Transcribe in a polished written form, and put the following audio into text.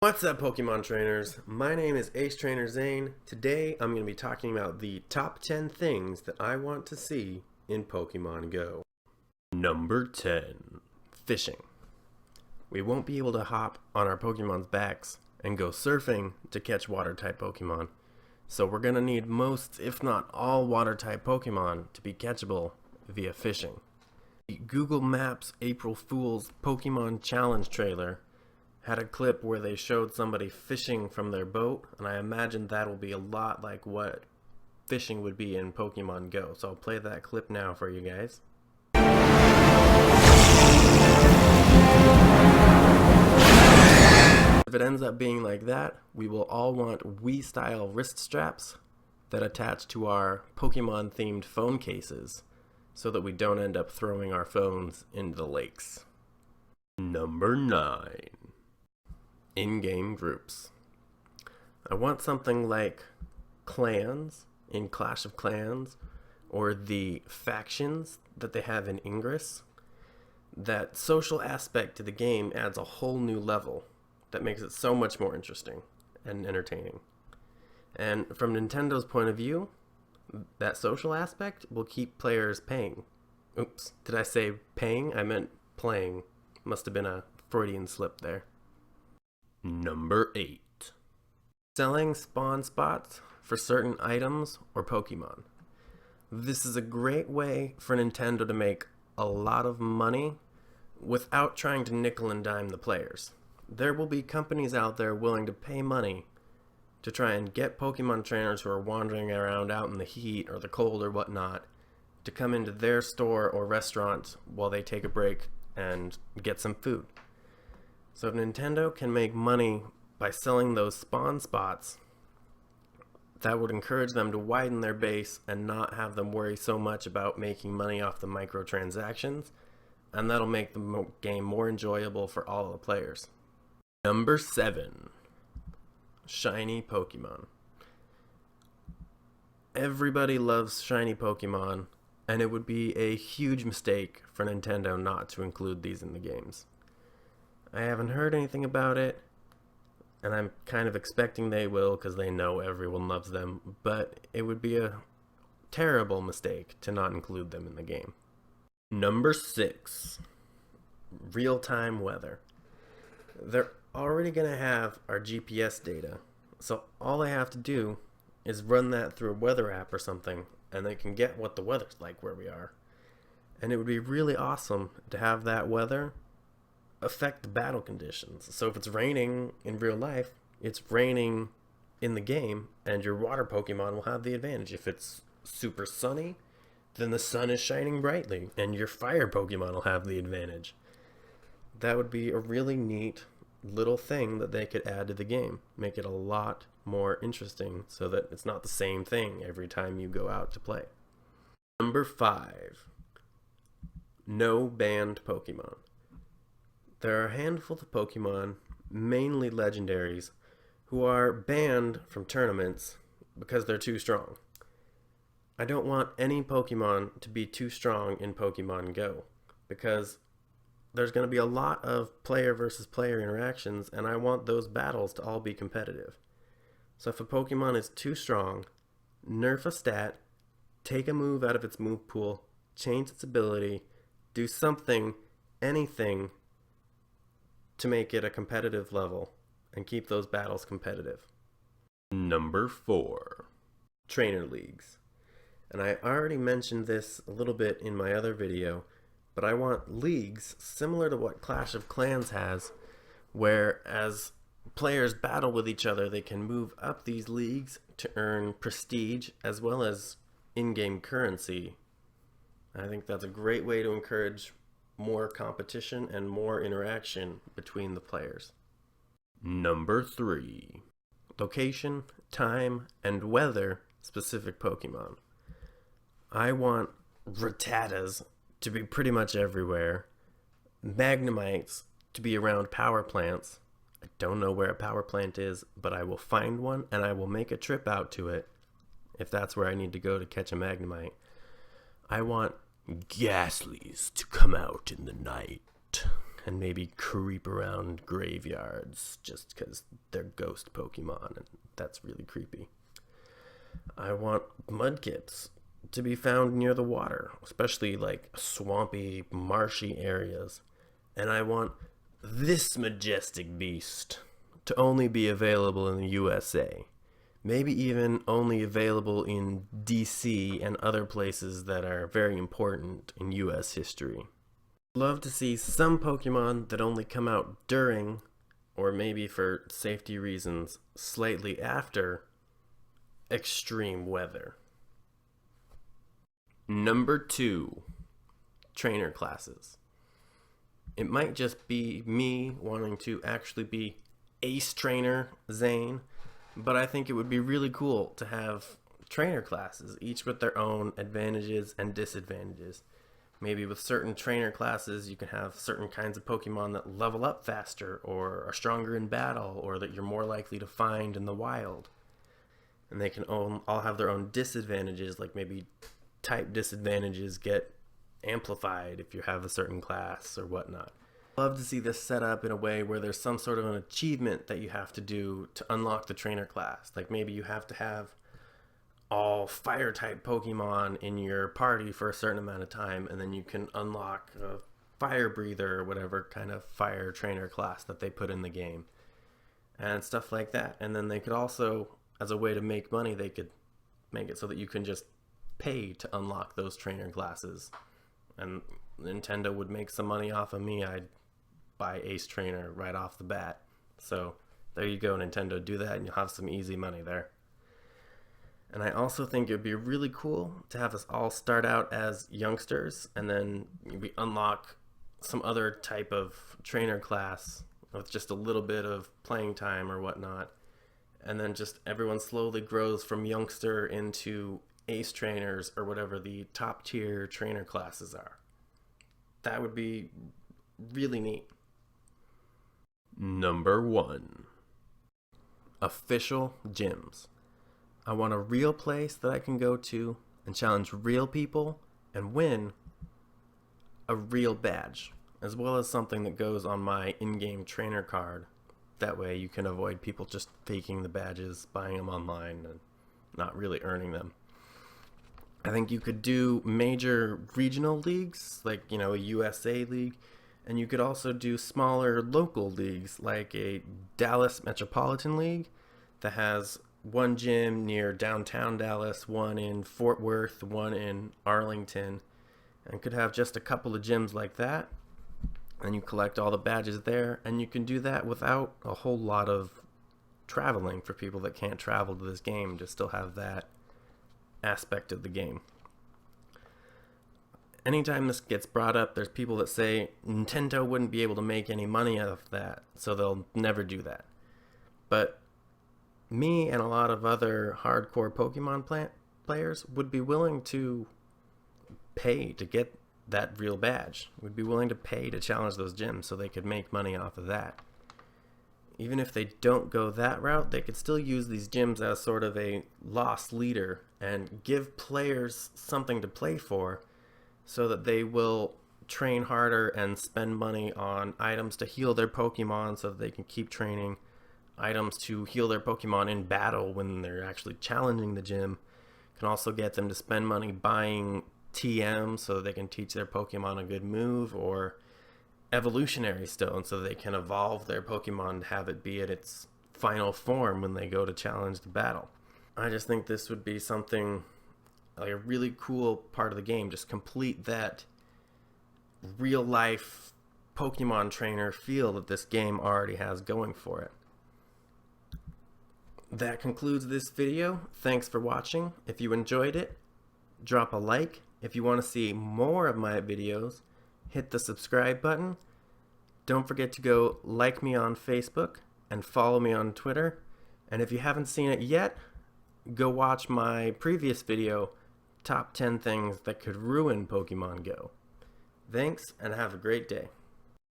What's up, Pokemon trainers? My name is Ace Trainer Zane. Today I'm going to be talking about the top 10 things that I want to see in Pokemon Go. Number 10. Fishing. We won't be able to hop on our Pokemon's backs and go surfing to catch water-type Pokemon. So we're going to need most, if not all, water-type Pokemon to be catchable via fishing. The Google Maps April Fool's Pokemon Challenge trailer had a clip where they showed somebody fishing from their boat, and I imagine that will be a lot like what fishing would be in Pokemon Go. So I'll play that clip now for you guys. If it ends up being like that, we will all want Wii-style wrist straps that attach to our Pokemon-themed phone cases so that we don't end up throwing our phones into the lakes. Number 9. In-game groups. I want something like clans in Clash of Clans, or the factions that they have in Ingress. That social aspect to the game adds a whole new level that makes it so much more interesting and entertaining. And from Nintendo's point of view, that social aspect will keep players paying. Oops, did I say paying? I meant playing. Must have been a Freudian slip there. Number 8. Selling spawn spots for certain items or Pokemon. This is a great way for Nintendo to make a lot of money without trying to nickel and dime the players. There will be companies out there willing to pay money to try and get Pokemon trainers who are wandering around out in the heat or the cold or whatnot to come into their store or restaurant while they take a break and get some food. So if Nintendo can make money by selling those spawn spots, that would encourage them to widen their base and not have them worry so much about making money off the microtransactions, and that'll make the game more enjoyable for all the players. Number 7. Shiny Pokemon. Everybody loves shiny Pokemon, and it would be a huge mistake for Nintendo not to include these in the games. I haven't heard anything about it, and I'm kind of expecting they will because they know everyone loves them, but it would be a terrible mistake to not include them in the game. Number 6. Real-time weather. They're already going to have our GPS data, so all they have to do is run that through a weather app or something, and they can get what the weather's like where we are. And it would be really awesome to have that weather affect the battle conditions. So if it's raining in real life, it's raining in the game, and your water Pokemon will have the advantage. If it's super sunny, then the sun is shining brightly, and your fire Pokemon will have the advantage. That would be a really neat little thing that they could add to the game. Make it a lot more interesting so that it's not the same thing every time you go out to play. Number 5. No banned Pokemon. There are a handful of Pokemon, mainly legendaries, who are banned from tournaments because they're too strong. I don't want any Pokemon to be too strong in Pokemon Go because there's going to be a lot of player versus player interactions, and I want those battles to all be competitive. So if a Pokemon is too strong, nerf a stat, take a move out of its move pool, change its ability, do something, anything, to make it a competitive level and keep those battles competitive. Number 4. Trainer leagues. And I already mentioned this a little bit in my other video, but I want leagues similar to what Clash of Clans has, where as players battle with each other, they can move up these leagues to earn prestige as well as in-game currency. I think that's a great way to encourage more competition and more interaction between the players. Number 3. Location, time, and weather specific Pokemon. I want Rattatas to be pretty much everywhere, Magnemites to be around power plants. I don't know where a power plant is, but I will find one and I will make a trip out to it if that's where I need to go to catch a Magnemite. I want Ghastlies to come out in the night. and maybe creep around graveyards just because they're ghost Pokemon, and that's really creepy. I want mudkits to be found near the water, especially like swampy, marshy areas. And I want this majestic beast to only be available in the USA. Maybe even only available in DC and other places that are very important in US history. Love to see some Pokemon that only come out during, or maybe for safety reasons, slightly after extreme weather. Number 2, trainer classes. It might just be me wanting to actually be Ace Trainer Zane, but I think it would be really cool to have trainer classes, each with their own advantages and disadvantages. Maybe with certain trainer classes, you can have certain kinds of Pokemon that level up faster, or are stronger in battle, or that you're more likely to find in the wild. And they can all have their own disadvantages, like maybe type disadvantages get amplified if you have a certain class or whatnot. Love to see this set up in a way where there's some sort of an achievement that you have to do to unlock the trainer class. Like maybe you have to have all fire type Pokemon in your party for a certain amount of time, and then you can unlock a fire breather or whatever kind of fire trainer class that they put in the game and stuff like that. And then they could also, as a way to make money, they could make it so that you can just pay to unlock those trainer classes, and Nintendo would make some money off of me. I'd buy Ace Trainer right off the bat. So there you go, Nintendo, do that and you'll have some easy money there. And I also think it would be really cool to have us all start out as youngsters, and then we unlock some other type of trainer class with just a little bit of playing time or whatnot, and then just everyone slowly grows from youngster into Ace Trainers or whatever the top tier trainer classes are. That would be really neat. Number 1, official gyms. I want a real place that I can go to and challenge real people and win a real badge, as well as something that goes on my in-game trainer card. That way you can avoid people just faking the badges, buying them online, and not really earning them. I think you could do major regional leagues, like, a USA league, and you could also do smaller local leagues, like a Dallas Metropolitan League that has one gym near downtown Dallas, one in Fort Worth, one in Arlington, and could have just a couple of gyms like that. And you collect all the badges there, and you can do that without a whole lot of traveling for people that can't travel to this game to still have that aspect of the game. Anytime this gets brought up, there's people that say Nintendo wouldn't be able to make any money out of that, so they'll never do that. But me and a lot of other hardcore Pokemon players would be willing to pay to get that real badge. Would be willing to pay to challenge those gyms so they could make money off of that. Even if they don't go that route, they could still use these gyms as sort of a lost leader and give players something to play for, so that they will train harder and spend money on items to heal their Pokemon so that they can keep training, items to heal their Pokemon in battle when they're actually challenging the gym. Can also get them to spend money buying TM so that they can teach their Pokemon a good move, or evolutionary stone so they can evolve their Pokemon to have it be at its final form when they go to challenge the battle. I just think this would be something like a really cool part of the game. Just complete that real life Pokemon trainer feel that this game already has going for it. That concludes this video. Thanks for watching. If you enjoyed it, drop a like. If you want to see more of my videos, hit the subscribe button. Don't forget to go like me on Facebook and follow me on Twitter. And if you haven't seen it yet, go watch my previous video, Top 10 Things That Could Ruin Pokemon Go. Thanks, and have a great day.